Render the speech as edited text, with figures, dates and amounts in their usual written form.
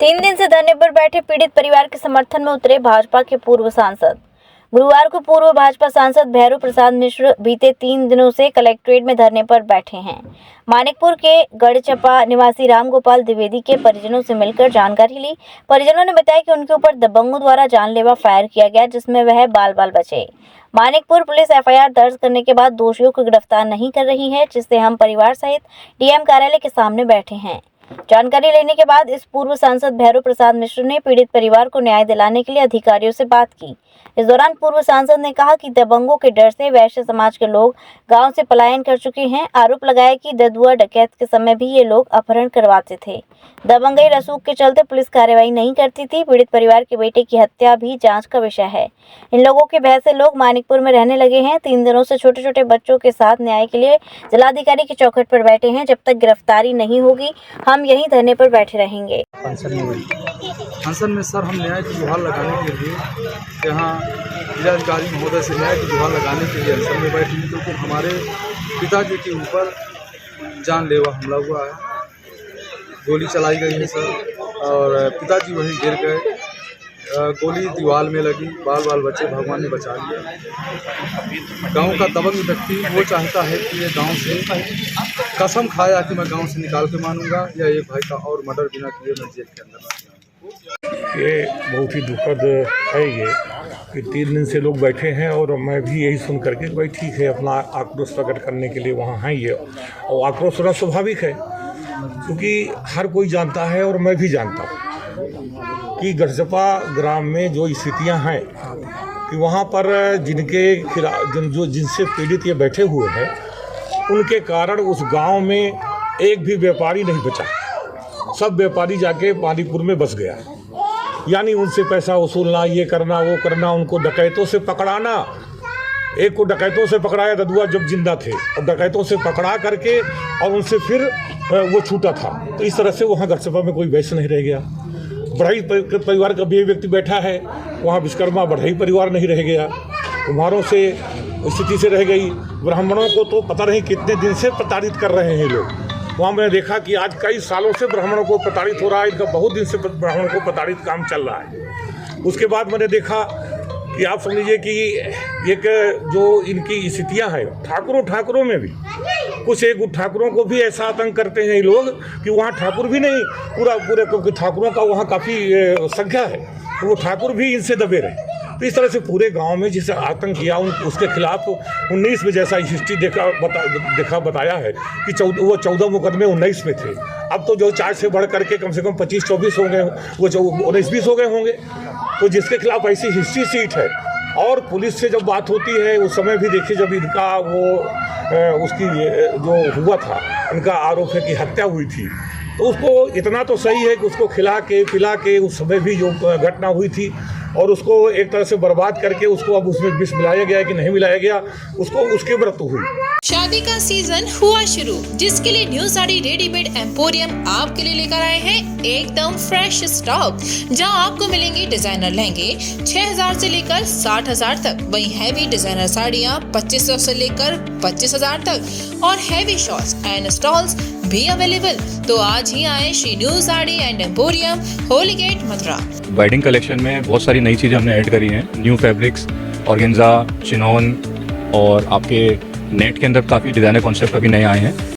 3 दिन से धरने पर बैठे पीड़ित परिवार के समर्थन में उतरे भाजपा के पूर्व सांसद। गुरुवार को पूर्व भाजपा सांसद भैरू प्रसाद मिश्र बीते 3 दिनों से कलेक्ट्रेट में धरने पर बैठे हैं। मानिकपुर के गढ़चपा निवासी रामगोपाल द्विवेदी के परिजनों से मिलकर जानकारी ली। परिजनों ने बताया कि उनके ऊपर दबंगों द्वारा जानलेवा फायर किया गया, जिसमें वह बाल बचे। मानिकपुर पुलिस एफआईआर दर्ज करने के बाद दोषियों को गिरफ्तार नहीं कर रही है, जिससे हम परिवार सहित डीएम कार्यालय के सामने बैठे हैं। जानकारी लेने के बाद इस पूर्व सांसद भैरू प्रसाद मिश्र ने पीड़ित परिवार को न्याय दिलाने के लिए अधिकारियों से बात की। इस दौरान पूर्व सांसद ने कहा कि दबंगों के डर से वैश्य समाज के लोग गांव से पलायन कर चुके हैं। आरोप लगाया कि ददुआ डकैत के समय भी ये लोग अपहरण करवाते थे। दबंगई रसूख के चलते पुलिस कार्रवाई नहीं करती थी। पीड़ित परिवार के बेटे की हत्या भी जांच का विषय है। इन लोगों के भय से लोग मानिकपुर में रहने लगे हैं। 3 दिनों से छोटे छोटे बच्चों के साथ न्याय के लिए जिलाधिकारी की चौखट पर बैठे हैं। जब तक गिरफ्तारी नहीं होगी हम यहीं धरने पर बैठे रहेंगे। अनशन में सर हम न्याय की गुहार लगाने के लिए यहाँ जिलाधिकारी महोदय से न्याय की गुहार लगाने के लिए अनशन में बैठे हैं, क्योंकि हमारे पिताजी के ऊपर जानलेवा हमला हुआ है। गोली चलाई गई है सर, और पिताजी वहीं गिर गए। गोली दीवार में लगी, बाल बच्चे भगवान ने बचा लिया। गांव का दबंग व्यक्ति वो चाहता है कि ये गांव से कसम खाया कि मैं गांव से निकाल के मानूंगा, या एक भाई का और मर्डर बिना किए मैं जेल के अंदर ना जाऊं। ये बहुत ही दुखद है ये कि 3 दिन से लोग बैठे हैं, और मैं भी यही सुन करके भाई ठीक है, अपना आक्रोश प्रकट करने के लिए वहाँ हैं ये, और आक्रोश होना स्वाभाविक है, क्योंकि हर कोई जानता है और मैं भी जानता हूँ कि गढ़चपा ग्राम में जो स्थितियाँ हैं कि वहाँ पर जिनसे पीड़ित ये बैठे हुए हैं, उनके कारण उस गांव में एक भी व्यापारी नहीं बचा। सब व्यापारी जाके मानिकपुर में बस गया। यानी उनसे पैसा वसूलना, ये करना वो करना, उनको डकैतों से पकड़ाना। एक को डकैतों से पकड़ाया ददुआ जब जिंदा थे, और डकैतों से पकड़ा करके और उनसे फिर वो छूटा था। तो इस तरह से वहाँ गढ़चपा में कोई वैश्य नहीं रह गया। बढ़ई परिवार का भी व्यक्ति बैठा है, वहाँ विश्वकर्मा बढ़ई परिवार नहीं रह गया। कुम्हारों से स्थिति से रह गई। ब्राह्मणों को तो पता नहीं कितने दिन से प्रताड़ित कर रहे हैं लोग। वहाँ मैंने देखा कि आज कई सालों से ब्राह्मणों को प्रताड़ित हो रहा है। इनका बहुत दिन से ब्राह्मणों को प्रताड़ित काम चल रहा है। उसके बाद मैंने देखा कि आप समझ लीजिए कि एक जो इनकी स्थितियाँ हैं, ठाकुरों में भी कुछ एक ठाकुरों को भी ऐसा आतंक करते हैं ये लोग कि वहाँ ठाकुर भी नहीं, पूरे क्योंकि ठाकुरों का वहाँ काफ़ी संख्या है, तो वो ठाकुर भी इनसे दबे रहे। तो इस तरह से पूरे गांव में जिसे आतंक किया उसके खिलाफ 19 में जैसा हिस्ट्री बताया है कि 14 मुकदमे 19 में थे। अब तो जो 4 से बढ़ करके कम से कम 25-24 हो गए, वो 19-20 हो गए होंगे। तो जिसके खिलाफ ऐसी हिस्ट्री सीट है। और पुलिस से जब बात होती है उस समय भी देखिए, जब इनका उसकी जो हुआ था, इनका आरोप है कि हत्या हुई थी, तो उसको इतना तो सही है कि उसको खिला के पिला के उस समय भी जो घटना हुई थी, और उसको एक तरह से बर्बाद करके उसको अब उसमें विष मिलाया गया कि नहीं मिलाया गया, उसको उसकी मृत्यु हुई। शादी का सीजन हुआ शुरू, जिसके लिए न्यू साड़ी रेडीमेड एम्पोरियम आपके लिए लेकर आए हैं एकदम फ्रेश स्टॉक, जहां आपको मिलेंगे डिजाइनर लहंगे 6000 से लेकर 60,000 तक, वहीं हैवी डिजाइनर साड़ियां 2500 से लेकर 25,000 तक, और हैवी शॉर्ट्स एंड स्टॉल्स भी अवेलेबल। तो आज ही आए Shri new sari and emporium, Holi gate, Mathura. Wedding collection में बहुत सारी नई चीज़ें हमने ऐड करी हैं। न्यू फैब्रिक्स, ऑर्गेन्जा, चिनॉन, और आपके नेट के अंदर काफ़ी डिज़ाइनर कॉन्सेप्ट अभी नए आए हैं।